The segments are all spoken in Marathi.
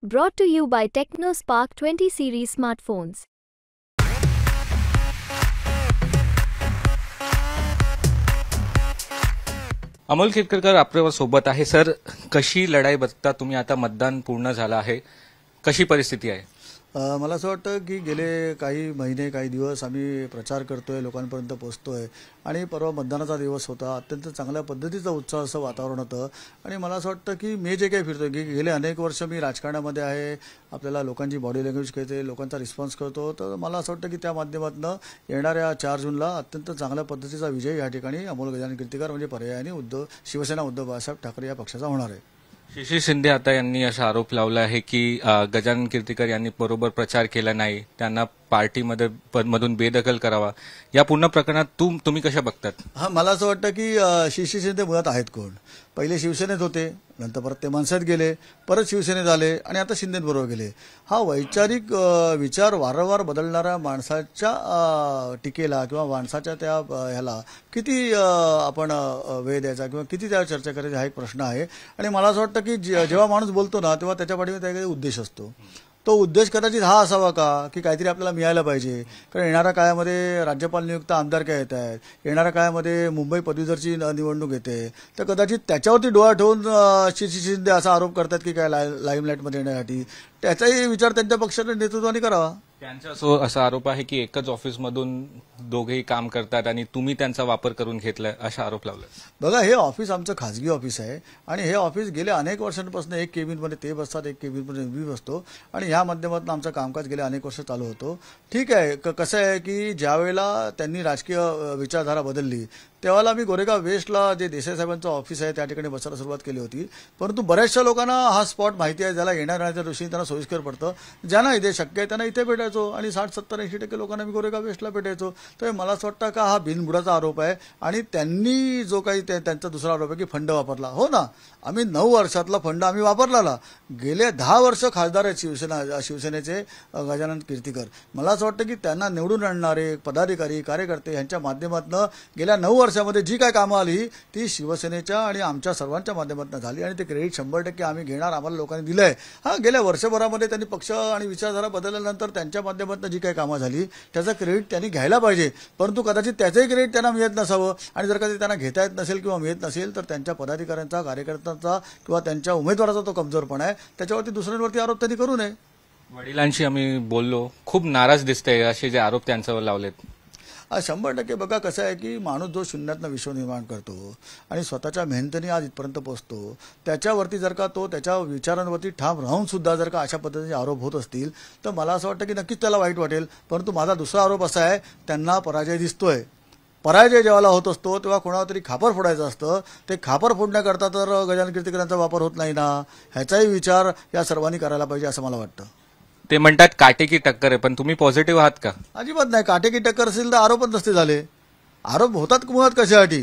Brought to you by TechnoSpark 20 series smartphones. Amol खेतकरकर आपल्या सोबत आहे. सर, कशी लढाई बघता तुम्ही? आता मतदान पूर्ण झालं आहे, कशी परिस्थिती आहे? मला असं वाटतं की गेले काही महिने काही दिवस आम्ही प्रचार करतोय, लोकांपर्यंत पोहोचतोय आणि परवा मतदानाचा दिवस होता. अत्यंत चांगल्या पद्धतीचं उत्साह असं वातावरण होतं आणि मला असं वाटतं की मी जे काही फिरतोय की गेले अनेक वर्ष मी राजकारणामध्ये आहे, आपल्याला लोकांची बॉडी लँग्वेज कळते, लोकांचा रिस्पॉन्स कळतो. तर मला असं वाटतं की त्या माध्यमातून येणाऱ्या 4 जूनला अत्यंत चांगल्या पद्धतीचा विजय या ठिकाणी अमोल गजानन कीर्तीकर म्हणजे पर्यायाने शिवसेना उद्धव बाळासाहेब ठाकरे या पक्षाचा होणार आहे. शिशिर शिंदे आता यांनी असा आरोप लावला आहे की गजानन कीर्तीकर यांनी बरोबर प्रचार केला नाही, त्यांना पार्टीमध्ये मधून बेदखल करावा. या पूर्ण प्रकरणात तुम्ही कशा बघतात? मला असं वाटतं की शिशिर शिंदे मुळात आहेत कोण? पहिले शिवसेनेत होते, नंतर परत ते मनसेत गेले, परत शिवसेनेत आले आणि आता शिंदेबरोबर गेले. हा वैचारिक विचार वारंवार बदलणाऱ्या माणसाच्या टीकेला किंवा माणसाच्या त्या ह्याला किती आपण वेळ द्यायचा किंवा किती त्यावर चर्चा करायची हा एक प्रश्न आहे. आणि मला असं वाटतं की जेव्हा माणूस बोलतो ना तेव्हा त्याच्या पाठीमागे काही उद्देश असतो. तो उद्देश कदाचित हा असावा का की काहीतरी आपल्याला मिळायला पाहिजे, कारण येणाऱ्या काळामध्ये राज्यपाल नियुक्त आमदारक्या येत आहेत, येणाऱ्या काळामध्ये मुंबई पदवीधरची निवडणूक येते, तर कदाचित त्याच्यावरती डोळा ठेवून शिशिर शिंदे असा आरोप करतात की काय लाईमलाईटमध्ये येण्यासाठी. त्याचाही विचार त्यांच्या पक्षाच्या नेतृत्वाने करावा. त्यांचा असा आरोप आहे की एकच ऑफिसमधून दोघेही काम करतात आणि तुम्ही त्यांचा वापर करून घेतलाय, असा आरोप लावला. बघा, हे ऑफिस आमचं खाजगी ऑफिस आहे आणि हे ऑफिस गेल्या अनेक वर्षांपासून एक केबिनमध्ये ते बसतात, एक केबिनमध्ये मी बसतो आणि ह्या माध्यमातून आमचं कामकाज गेले अनेक वर्ष चालू होतो. ठीक आहे, कसं आहे की ज्यावेळेला त्यांनी राजकीय विचारधारा बदलली तेव्हा मी गोरेगाव वेस्टला जे देसाई साहेबांचं ऑफिस आहे त्या ठिकाणी बसायला सुरुवात केली होती. परंतु बऱ्याचशा लोकांना हा स्पॉट माहिती आहे, ज्याला येणाऱ्या दृष्टीने त्यांना सोयीस्कर पडतं. ज्यांना इथे शक्य आहे त्यांना इथे भेटायचो आणि 60-70-80% लोकांना मी गोरेगाव वेस्टला भेटायचो. तर मला असं वाटतं का हा बिनबुडाचा आरोप आहे. आणि त्यांनी जो काही त्यांचा दुसरा आरोप आहे की फंड वापरला. हो ना, आम्ही 9 वर्षातला फंड आम्ही वापरला. गेले 10 वर्ष खासदार आहेत शिवसेनेचे गजानन कीर्तीकर. मला असं वाटतं की त्यांना निवडून आणणारे पदाधिकारी कार्यकर्ते यांच्या माध्यमातून गेल्या 9 वर्षामध्ये जी काय कामं आली ती शिवसेनेच्या आणि आमच्या सर्वांच्या माध्यमातून झाली आणि ते क्रेडिट 100% आम्ही घेणार, आम्हाला लोकांनी दिलंय. हा, गेल्या वर्षभरामध्ये त्यांनी पक्ष आणि विचारधारा बदलल्यानंतर त्यांच्या माध्यमातून जी काही कामं झाली त्याचं क्रेडिट त्यांनी घ्यायला पाहिजे. परंतु कदाचित त्याचंही क्रेडिट त्यांना मिळत नसावं आणि जर का ते त्यांना घेता येत नसेल किंवा मिळत नसेल तर त्यांच्या पदाधिकाऱ्यांचा, कार्यकर्त्यांचा किंवा त्यांच्या उमेदवाराचा तो कमजोरपणा आहे, त्याच्यावरती दुसऱ्यांवरती आरोप त्यांनी करू नये. वडिलांशी आम्ही बोललो, खूप नाराज दिसतंय असे जे आरोप त्यांच्यावर लावलेत. 100% बघा, कसं आहे की माणूस जो शून्यातनं विश्व निर्माण करतो आणि स्वतःच्या मेहनतीने आज इथपर्यंत पोहोचतो, त्याच्यावरती जर का तो त्याच्या विचारांवरती ठाम राहून सुद्धा जर का अशा पद्धतीचे आरोप होत असतील तर मला असं वाटतं की नक्कीच त्याला वाईट वाटेल. परंतु माझा दुसरा आरोप असा आहे, त्यांना पराजय दिसतोय. पराजय जेव्हा होत असतो तेव्हा कोणाला तरी खापर फोडायचं असतं. ते खापर फोडण्याकरता तर गजानन कीर्तीकरांचा वापर होत नाही ना, ह्याचाही विचार या सर्वांनी करायला पाहिजे असं मला वाटतं. ते म्हणतात काटेकी टक्कर आहे, पण तुम्ही पॉझिटिव्ह आहात का? अजिबात नाही. काटेकी टक्कर असेल तर आरोपच नसते झाले. आरोप होतात मुळात कशासाठी?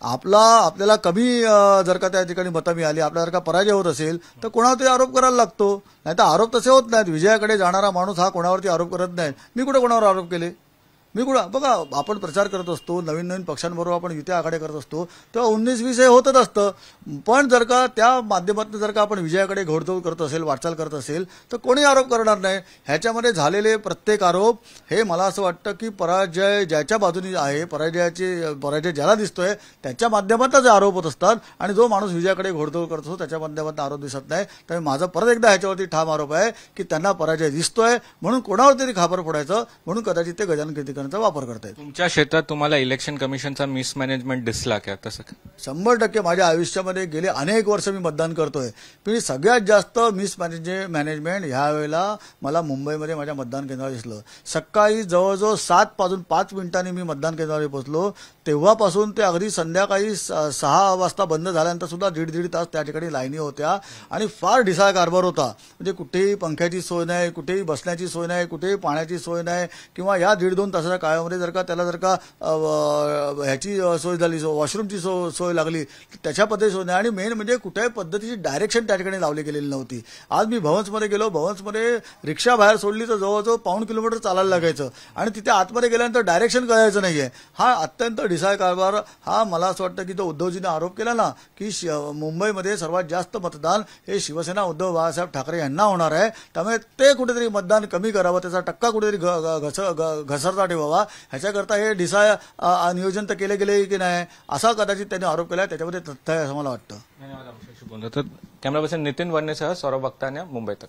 आपल्याला कमी जर का त्या ठिकाणी मतं मिळाली, आपल्याला जर का पराजय होत असेल तर कोणावरती आरोप करायला लागतो. नाही तर आरोप तसे होत नाहीत. विजयाकडे जाणारा माणूस हा कोणावरती आरोप करत नाही. मी कुठे कोणावर आरोप केले? मी कुठं? बघा, आपण प्रचार करत असतो, नवीन नवीन पक्षांबरोबर आपण युती आघाडी करत असतो तेव्हा 19-20 हे होतच असतं. पण जर का त्या माध्यमातून जर का आपण विजयाकडे घोडदौड करत असेल, वाटचाल करत असेल तर कोणी आरोप करणार नाही. ह्याच्यामध्ये झालेले प्रत्येक आरोप हे मला असं वाटतं की पराजय ज्याच्या बाजूने आहे, पराजय ज्याला दिसतोय त्याच्या माध्यमातच आरोप होत असतात आणि जो माणूस विजयाकडे घोडदौड करत असतो त्याच्या माध्यमातून आरोप दिसत नाही. त्यामुळे माझा परत एकदा ह्याच्यावरती ठाम आरोप आहे की त्यांना पराजय दिसतोय म्हणून कोणावर तरी खापर फोडायचं म्हणून कदाचित ते गजानन कीर्तीकर वापर करतायत. तुमच्या क्षेत्रात तुम्हाला इलेक्शन कमिशनचा मिसमॅनेजमेंट दिसला का? तसं 100% माझ्या आयुष्यामध्ये गेले अनेक वर्ष मी मतदान करतोय, पण सगळ्यात जास्त मॅनेजमेंट ह्या वेळेला मला मुंबईमध्ये माझ्या मतदान केंद्रावर दिसलं. सकाळी जवळजवळ 7:05 मी मतदान केंद्रावर पोहोचलो तेव्हापासून ते अगदी संध्याकाळी 6 वाजता बंद झाल्यानंतर सुद्धा दीड तास त्या ठिकाणी लाईनी होत्या आणि फार ढिसाळ कारभार होता. म्हणजे कुठेही पंख्याची सोय नाही, कुठेही बसण्याची सोय नाही, कुठेही पाण्याची सोय नाही किंवा या 1.5-2 तासाच्या काळामध्ये जर का त्याला जर का ह्याची सोय झाली, वॉशरूमची सोय लागली, त्याच्या पद्धती सोय नाही. आणि मेन म्हणजे कुठल्याही पद्धतीची डायरेक्शन त्या ठिकाणी लावली गेलेली नव्हती. आज मी भवन्समध्ये गेलो, भवन्समध्ये रिक्षा बाहेर सोडली तर जवळजवळ 1.5 किलोमीटर चालायला लागायचं आणि तिथे आतमध्ये गेल्यानंतर डायरेक्शन कळायचं नाहीये. हा अत्यंत ढिसाळ कारभार हा मला असं वाटतं की तो उद्धवजीने आरोप केला ना की मुंबईमध्ये सर्वात जास्त मतदान हे शिवसेना उद्धव बाळासाहेब ठाकरे यांना होणार आहे, त्यामुळे ते कुठेतरी मतदान कमी करावं, त्याचा टक्का कुठेतरी घसरता ठेवावा, ह्याच्याकरता हे ढिसाळ नियोजन तर केले गेले की नाही असा कदाचित त्यांनी आरोप केला, त्याच्यामध्ये तथ्य आहे असं मला वाटतं. धन्यवाद. आमच्याशी बोलतो तर कॅमेरा पर्सन नितीन वन्नेसह सौरभ भक्ताने मुंबई तक.